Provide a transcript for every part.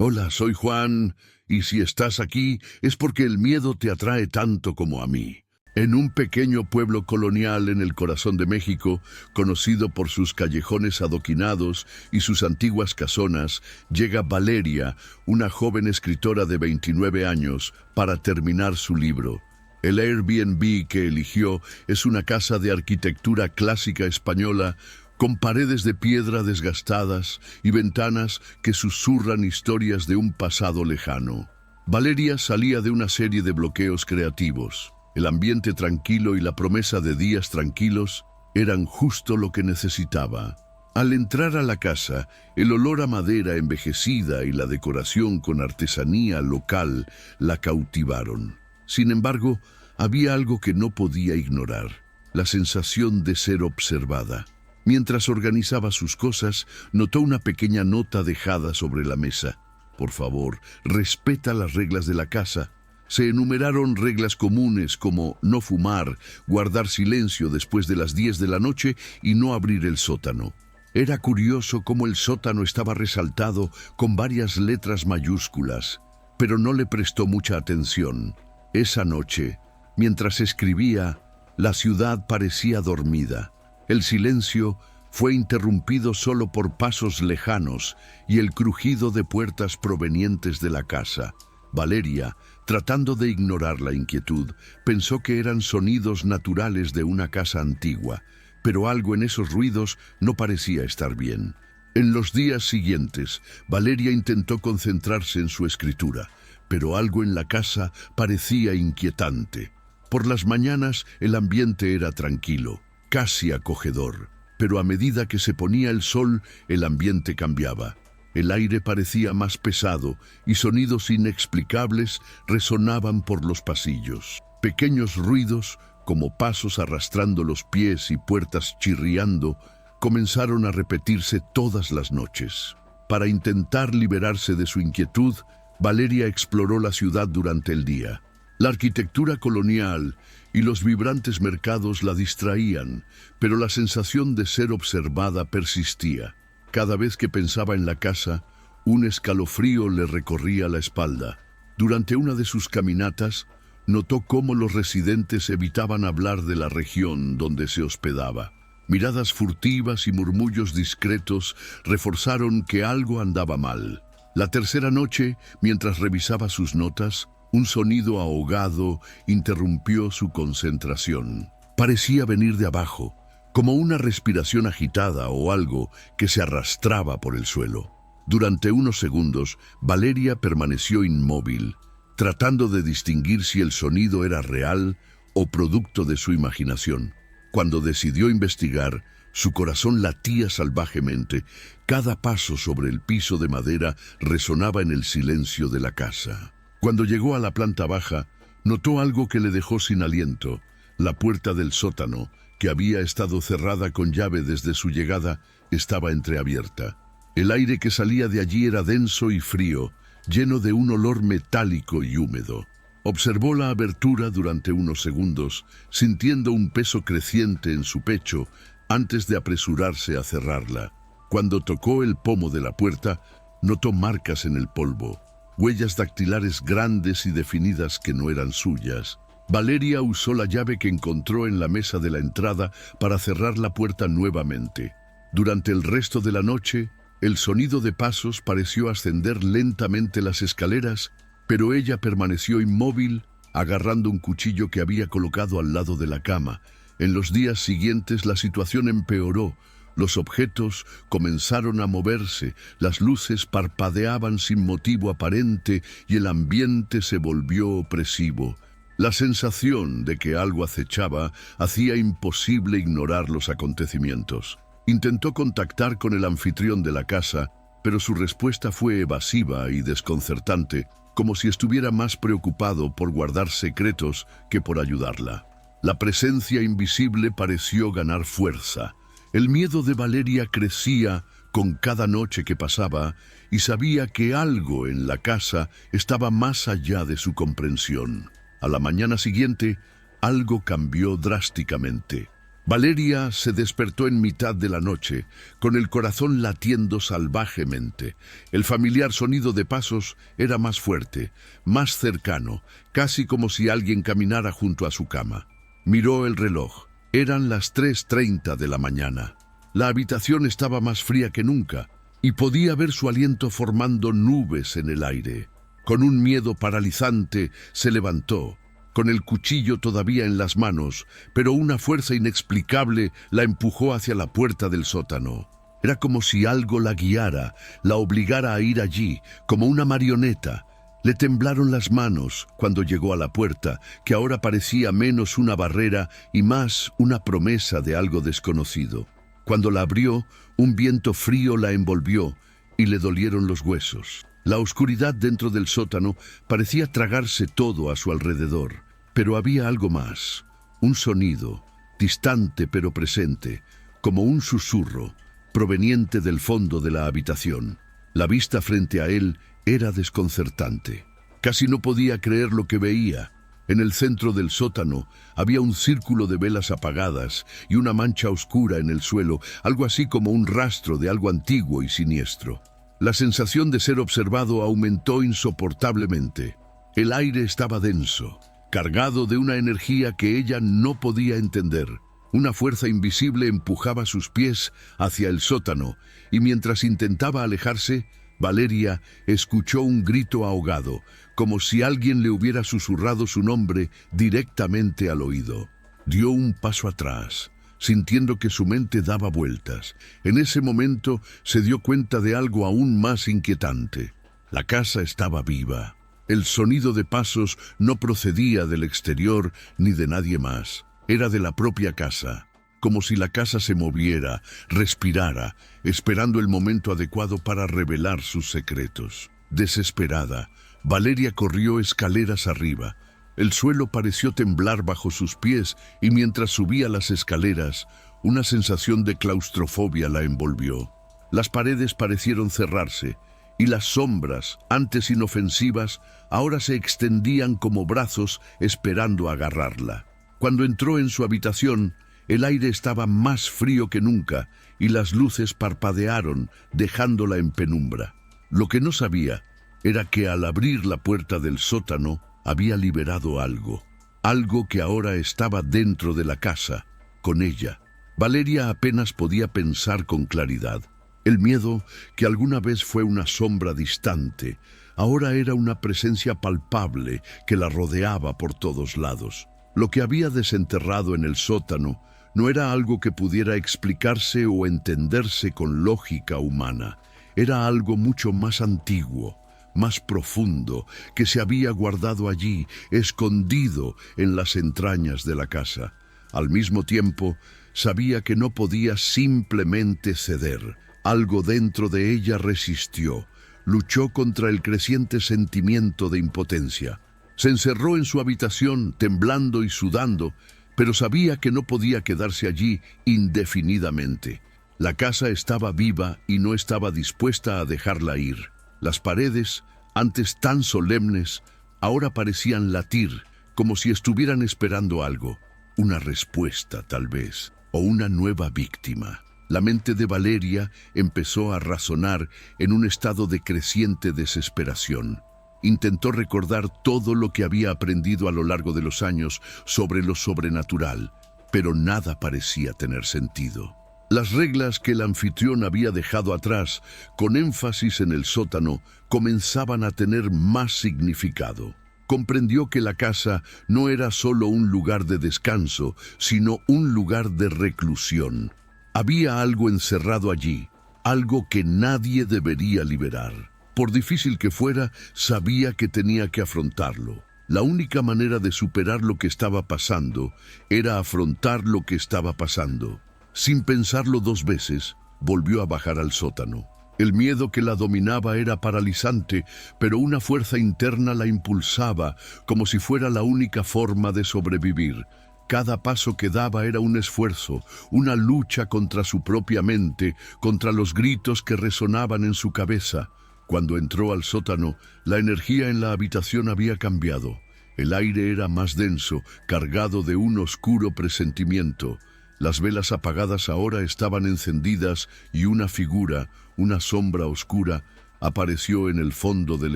Hola, soy Juan, y si estás aquí es porque el miedo te atrae tanto como a mí. En un pequeño pueblo colonial en el corazón de México, conocido por sus callejones adoquinados y sus antiguas casonas, llega Valeria, una joven escritora de 29 años, para terminar su libro. El Airbnb que eligió es una casa de arquitectura clásica española con paredes de piedra desgastadas y ventanas que susurran historias de un pasado lejano. Valeria salía de una serie de bloqueos creativos. El ambiente tranquilo y la promesa de días tranquilos eran justo lo que necesitaba. Al entrar a la casa, el olor a madera envejecida y la decoración con artesanía local la cautivaron. Sin embargo, había algo que no podía ignorar: la sensación de ser observada. Mientras organizaba sus cosas, notó una pequeña nota dejada sobre la mesa. Por favor, respeta las reglas de la casa. Se enumeraron reglas comunes como no fumar, guardar silencio después de las 10 de la noche y no abrir el sótano. Era curioso cómo el sótano estaba resaltado con varias letras mayúsculas, pero no le prestó mucha atención. Esa noche, mientras escribía, la ciudad parecía dormida. El silencio fue interrumpido solo por pasos lejanos y el crujido de puertas provenientes de la casa. Valeria, tratando de ignorar la inquietud, pensó que eran sonidos naturales de una casa antigua, pero algo en esos ruidos no parecía estar bien. En los días siguientes, Valeria intentó concentrarse en su escritura, pero algo en la casa parecía inquietante. Por las mañanas el ambiente era tranquilo, casi acogedor, pero a medida que se ponía el sol, el ambiente cambiaba. El aire parecía más pesado y sonidos inexplicables resonaban por los pasillos. Pequeños ruidos, como pasos arrastrando los pies y puertas chirriando, comenzaron a repetirse todas las noches. Para intentar liberarse de su inquietud, Valeria exploró la ciudad durante el día. La arquitectura colonial y los vibrantes mercados la distraían, pero la sensación de ser observada persistía. Cada vez que pensaba en la casa, un escalofrío le recorría la espalda. Durante una de sus caminatas, notó cómo los residentes evitaban hablar de la región donde se hospedaba. Miradas furtivas y murmullos discretos reforzaron que algo andaba mal. La tercera noche, mientras revisaba sus notas, un sonido ahogado interrumpió su concentración. Parecía venir de abajo, como una respiración agitada o algo que se arrastraba por el suelo. Durante unos segundos, Valeria permaneció inmóvil, tratando de distinguir si el sonido era real o producto de su imaginación. Cuando decidió investigar, su corazón latía salvajemente. Cada paso sobre el piso de madera resonaba en el silencio de la casa. Cuando llegó a la planta baja, notó algo que le dejó sin aliento: la puerta del sótano, que había estado cerrada con llave desde su llegada, estaba entreabierta. El aire que salía de allí era denso y frío, lleno de un olor metálico y húmedo. Observó la abertura durante unos segundos, sintiendo un peso creciente en su pecho, antes de apresurarse a cerrarla. Cuando tocó el pomo de la puerta, notó marcas en el polvo, huellas dactilares grandes y definidas que no eran suyas. Valeria usó la llave que encontró en la mesa de la entrada para cerrar la puerta nuevamente. Durante el resto de la noche, el sonido de pasos pareció ascender lentamente las escaleras, pero ella permaneció inmóvil, agarrando un cuchillo que había colocado al lado de la cama. En los días siguientes la situación empeoró. Los objetos comenzaron a moverse, las luces parpadeaban sin motivo aparente y el ambiente se volvió opresivo. La sensación de que algo acechaba hacía imposible ignorar los acontecimientos. Intentó contactar con el anfitrión de la casa, pero su respuesta fue evasiva y desconcertante, como si estuviera más preocupado por guardar secretos que por ayudarla. La presencia invisible pareció ganar fuerza. El miedo de Valeria crecía con cada noche que pasaba y sabía que algo en la casa estaba más allá de su comprensión. A la mañana siguiente, algo cambió drásticamente. Valeria se despertó en mitad de la noche, con el corazón latiendo salvajemente. El familiar sonido de pasos era más fuerte, más cercano, casi como si alguien caminara junto a su cama. Miró el reloj. Eran las 3:30 de la mañana. La habitación estaba más fría que nunca, y podía ver su aliento formando nubes en el aire. Con un miedo paralizante, se levantó, con el cuchillo todavía en las manos, pero una fuerza inexplicable la empujó hacia la puerta del sótano. Era como si algo la guiara, la obligara a ir allí, como una marioneta. Le temblaron las manos cuando llegó a la puerta, que ahora parecía menos una barrera y más una promesa de algo desconocido. Cuando la abrió, un viento frío la envolvió y le dolieron los huesos. La oscuridad dentro del sótano parecía tragarse todo a su alrededor, pero había algo más, un sonido, distante pero presente, como un susurro, proveniente del fondo de la habitación. La vista frente a él era desconcertante. Casi no podía creer lo que veía. En el centro del sótano había un círculo de velas apagadas y una mancha oscura en el suelo, algo así como un rastro de algo antiguo y siniestro. La sensación de ser observado aumentó insoportablemente. El aire estaba denso, cargado de una energía que ella no podía entender. Una fuerza invisible empujaba sus pies hacia el sótano, y mientras intentaba alejarse, Valeria escuchó un grito ahogado, como si alguien le hubiera susurrado su nombre directamente al oído. Dio un paso atrás, sintiendo que su mente daba vueltas. En ese momento se dio cuenta de algo aún más inquietante. La casa estaba viva. El sonido de pasos no procedía del exterior ni de nadie más. Era de la propia casa, como si la casa se moviera, respirara, esperando el momento adecuado para revelar sus secretos. Desesperada, Valeria corrió escaleras arriba. El suelo pareció temblar bajo sus pies y mientras subía las escaleras, una sensación de claustrofobia la envolvió. Las paredes parecieron cerrarse y las sombras, antes inofensivas, ahora se extendían como brazos esperando agarrarla. Cuando entró en su habitación, el aire estaba más frío que nunca y las luces parpadearon, dejándola en penumbra. Lo que no sabía era que al abrir la puerta del sótano había liberado algo, algo que ahora estaba dentro de la casa, con ella. Valeria apenas podía pensar con claridad. El miedo, que alguna vez fue una sombra distante, ahora era una presencia palpable que la rodeaba por todos lados. Lo que había desenterrado en el sótano no era algo que pudiera explicarse o entenderse con lógica humana. Era algo mucho más antiguo, más profundo, que se había guardado allí, escondido en las entrañas de la casa. Al mismo tiempo, sabía que no podía simplemente ceder. Algo dentro de ella resistió, luchó contra el creciente sentimiento de impotencia. Se encerró en su habitación, temblando y sudando, pero sabía que no podía quedarse allí indefinidamente. La casa estaba viva y no estaba dispuesta a dejarla ir. Las paredes, antes tan solemnes, ahora parecían latir, como si estuvieran esperando algo. Una respuesta, tal vez, o una nueva víctima. La mente de Valeria empezó a razonar en un estado de creciente desesperación. Intentó recordar todo lo que había aprendido a lo largo de los años sobre lo sobrenatural, pero nada parecía tener sentido. Las reglas que el anfitrión había dejado atrás, con énfasis en el sótano, comenzaban a tener más significado. Comprendió que la casa no era solo un lugar de descanso, sino un lugar de reclusión. Había algo encerrado allí, algo que nadie debería liberar. Por difícil que fuera, sabía que tenía que afrontarlo. La única manera de superar lo que estaba pasando era afrontar lo que estaba pasando. Sin pensarlo dos veces, volvió a bajar al sótano. El miedo que la dominaba era paralizante, pero una fuerza interna la impulsaba, como si fuera la única forma de sobrevivir. Cada paso que daba era un esfuerzo, una lucha contra su propia mente, contra los gritos que resonaban en su cabeza. Cuando entró al sótano, la energía en la habitación había cambiado. El aire era más denso, cargado de un oscuro presentimiento. Las velas apagadas ahora estaban encendidas y una figura, una sombra oscura, apareció en el fondo del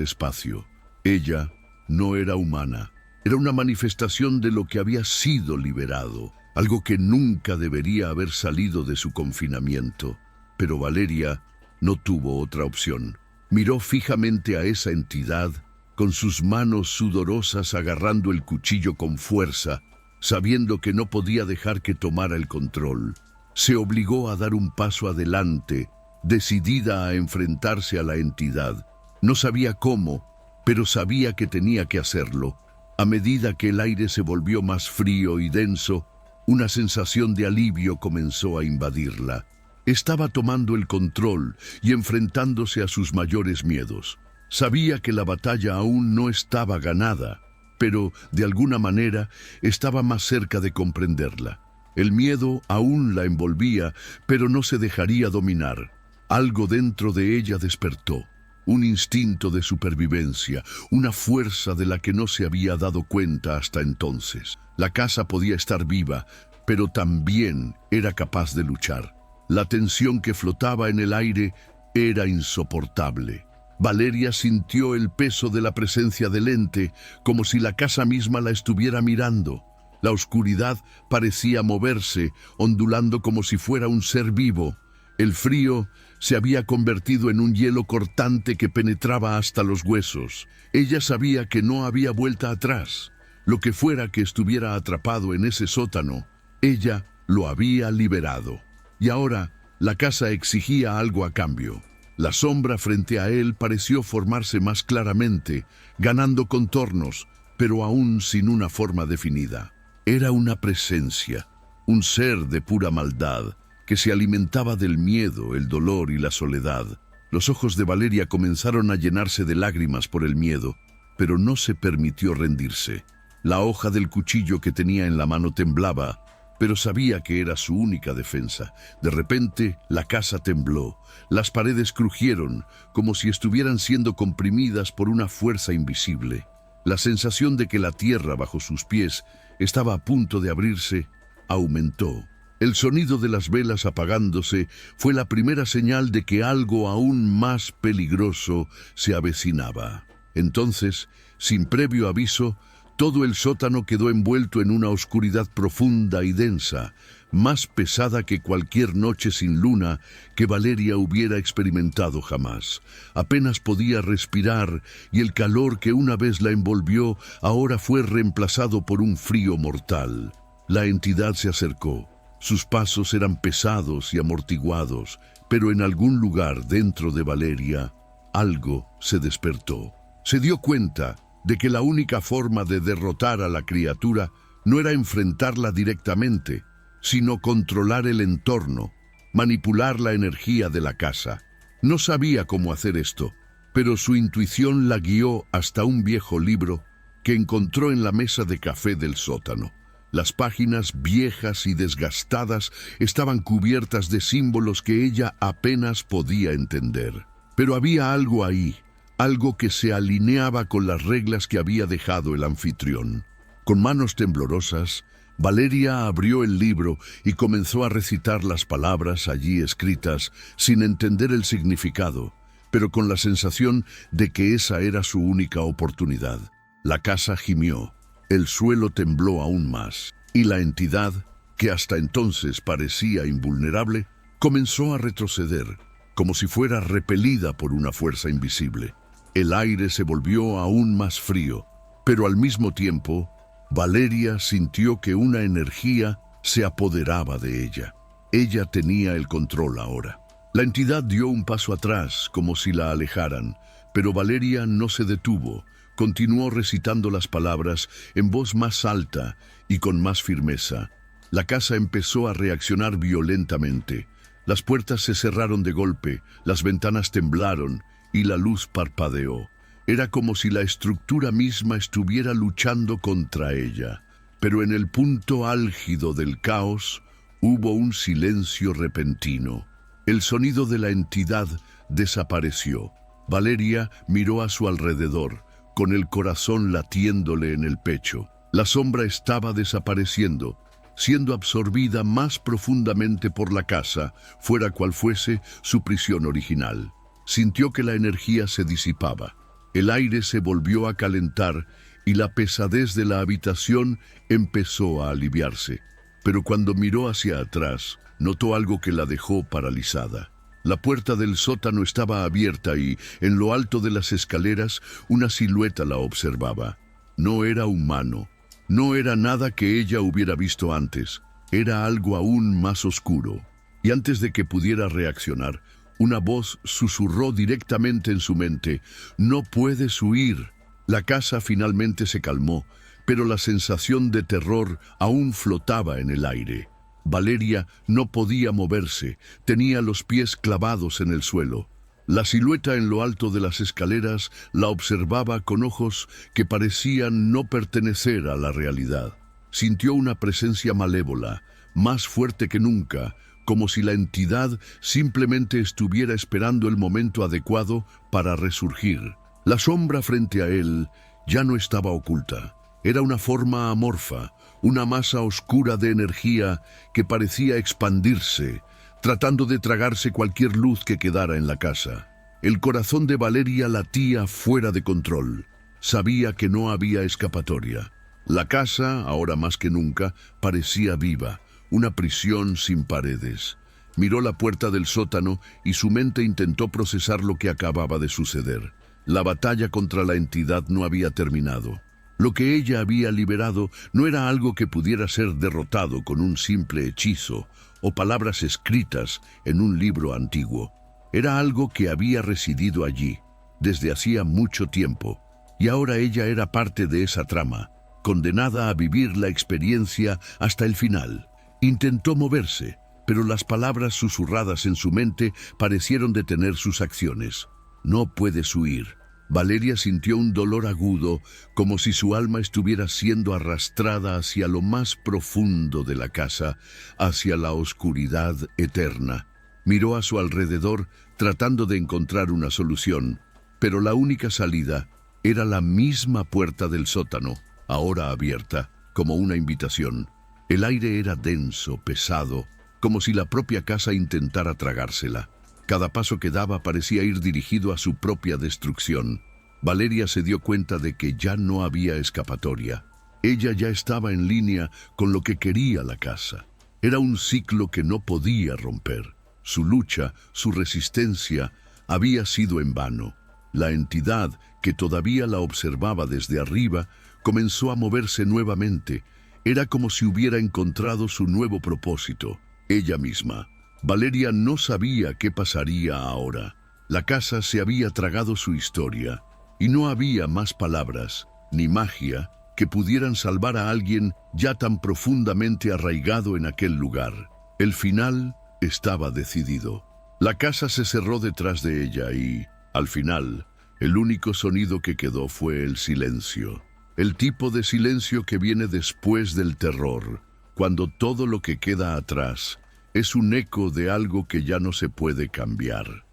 espacio. Ella no era humana, era una manifestación de lo que había sido liberado, algo que nunca debería haber salido de su confinamiento. Pero Valeria no tuvo otra opción. Miró fijamente a esa entidad, con sus manos sudorosas agarrando el cuchillo con fuerza, sabiendo que no podía dejar que tomara el control. Se obligó a dar un paso adelante, decidida a enfrentarse a la entidad. No sabía cómo, pero sabía que tenía que hacerlo. A medida que el aire se volvió más frío y denso, una sensación de alivio comenzó a invadirla. Estaba tomando el control y enfrentándose a sus mayores miedos. Sabía que la batalla aún no estaba ganada, pero, de alguna manera, estaba más cerca de comprenderla. El miedo aún la envolvía, pero no se dejaría dominar. Algo dentro de ella despertó. Un instinto de supervivencia, una fuerza de la que no se había dado cuenta hasta entonces. La casa podía estar viva, pero también era capaz de luchar. La tensión que flotaba en el aire era insoportable. Valeria sintió el peso de la presencia del ente, como si la casa misma la estuviera mirando. La oscuridad parecía moverse, ondulando como si fuera un ser vivo. El frío se había convertido en un hielo cortante que penetraba hasta los huesos. Ella sabía que no había vuelta atrás. Lo que fuera que estuviera atrapado en ese sótano, ella lo había liberado. Y ahora la casa exigía algo a cambio. La sombra frente a él pareció formarse más claramente, ganando contornos, pero aún sin una forma definida. Era una presencia, un ser de pura maldad, que se alimentaba del miedo, el dolor y la soledad. Los ojos de Valeria comenzaron a llenarse de lágrimas por el miedo, pero no se permitió rendirse. La hoja del cuchillo que tenía en la mano temblaba, pero sabía que era su única defensa. De repente, la casa tembló. Las paredes crujieron, como si estuvieran siendo comprimidas por una fuerza invisible. La sensación de que la tierra bajo sus pies estaba a punto de abrirse aumentó. El sonido de las velas apagándose fue la primera señal de que algo aún más peligroso se avecinaba. Entonces, sin previo aviso, todo el sótano quedó envuelto en una oscuridad profunda y densa, más pesada que cualquier noche sin luna que Valeria hubiera experimentado jamás. Apenas podía respirar y el calor que una vez la envolvió ahora fue reemplazado por un frío mortal. La entidad se acercó. Sus pasos eran pesados y amortiguados, pero en algún lugar dentro de Valeria, algo se despertó. Se dio cuenta de que la única forma de derrotar a la criatura no era enfrentarla directamente, sino controlar el entorno, manipular la energía de la casa. No sabía cómo hacer esto, pero su intuición la guió hasta un viejo libro que encontró en la mesa de café del sótano. Las páginas viejas y desgastadas estaban cubiertas de símbolos que ella apenas podía entender. Pero había algo ahí, algo que se alineaba con las reglas que había dejado el anfitrión. Con manos temblorosas, Valeria abrió el libro y comenzó a recitar las palabras allí escritas sin entender el significado, pero con la sensación de que esa era su única oportunidad. La casa gimió, el suelo tembló aún más, y la entidad, que hasta entonces parecía invulnerable, comenzó a retroceder, como si fuera repelida por una fuerza invisible. El aire se volvió aún más frío, pero al mismo tiempo, Valeria sintió que una energía se apoderaba de ella. Ella tenía el control ahora. La entidad dio un paso atrás, como si la alejaran, pero Valeria no se detuvo. Continuó recitando las palabras en voz más alta y con más firmeza. La casa empezó a reaccionar violentamente. Las puertas se cerraron de golpe, las ventanas temblaron y la luz parpadeó. Era como si la estructura misma estuviera luchando contra ella. Pero en el punto álgido del caos hubo un silencio repentino. El sonido de la entidad desapareció. Valeria miró a su alrededor, con el corazón latiéndole en el pecho. La sombra estaba desapareciendo, siendo absorbida más profundamente por la casa, fuera cual fuese su prisión original. Sintió que la energía se disipaba, el aire se volvió a calentar y la pesadez de la habitación empezó a aliviarse. Pero cuando miró hacia atrás, notó algo que la dejó paralizada. La puerta del sótano estaba abierta y, en lo alto de las escaleras, una silueta la observaba. No era humano, no era nada que ella hubiera visto antes, era algo aún más oscuro. Y antes de que pudiera reaccionar, una voz susurró directamente en su mente: «No puedes huir». La casa finalmente se calmó, pero la sensación de terror aún flotaba en el aire. Valeria no podía moverse, tenía los pies clavados en el suelo. La silueta en lo alto de las escaleras la observaba con ojos que parecían no pertenecer a la realidad. Sintió una presencia malévola, más fuerte que nunca, como si la entidad simplemente estuviera esperando el momento adecuado para resurgir. La sombra frente a él ya no estaba oculta. Era una forma amorfa, una masa oscura de energía que parecía expandirse, tratando de tragarse cualquier luz que quedara en la casa. El corazón de Valeria latía fuera de control. Sabía que no había escapatoria. La casa, ahora más que nunca, parecía viva, una prisión sin paredes. Miró la puerta del sótano y su mente intentó procesar lo que acababa de suceder. La batalla contra la entidad no había terminado. Lo que ella había liberado no era algo que pudiera ser derrotado con un simple hechizo o palabras escritas en un libro antiguo. Era algo que había residido allí desde hacía mucho tiempo, y ahora ella era parte de esa trama, condenada a vivir la experiencia hasta el final. Intentó moverse, pero las palabras susurradas en su mente parecieron detener sus acciones. «No puedes huir». Valeria sintió un dolor agudo, como si su alma estuviera siendo arrastrada hacia lo más profundo de la casa, hacia la oscuridad eterna. Miró a su alrededor, tratando de encontrar una solución, pero la única salida era la misma puerta del sótano, ahora abierta, como una invitación. El aire era denso, pesado, como si la propia casa intentara tragársela. Cada paso que daba parecía ir dirigido a su propia destrucción. Valeria se dio cuenta de que ya no había escapatoria. Ella ya estaba en línea con lo que quería la casa. Era un ciclo que no podía romper. Su lucha, su resistencia, había sido en vano. La entidad, que todavía la observaba desde arriba, comenzó a moverse nuevamente. Era como si hubiera encontrado su nuevo propósito, ella misma. Valeria no sabía qué pasaría ahora. La casa se había tragado su historia, y no había más palabras, ni magia, que pudieran salvar a alguien ya tan profundamente arraigado en aquel lugar. El final estaba decidido. La casa se cerró detrás de ella y, al final, el único sonido que quedó fue el silencio. El tipo de silencio que viene después del terror, cuando todo lo que queda atrás es un eco de algo que ya no se puede cambiar.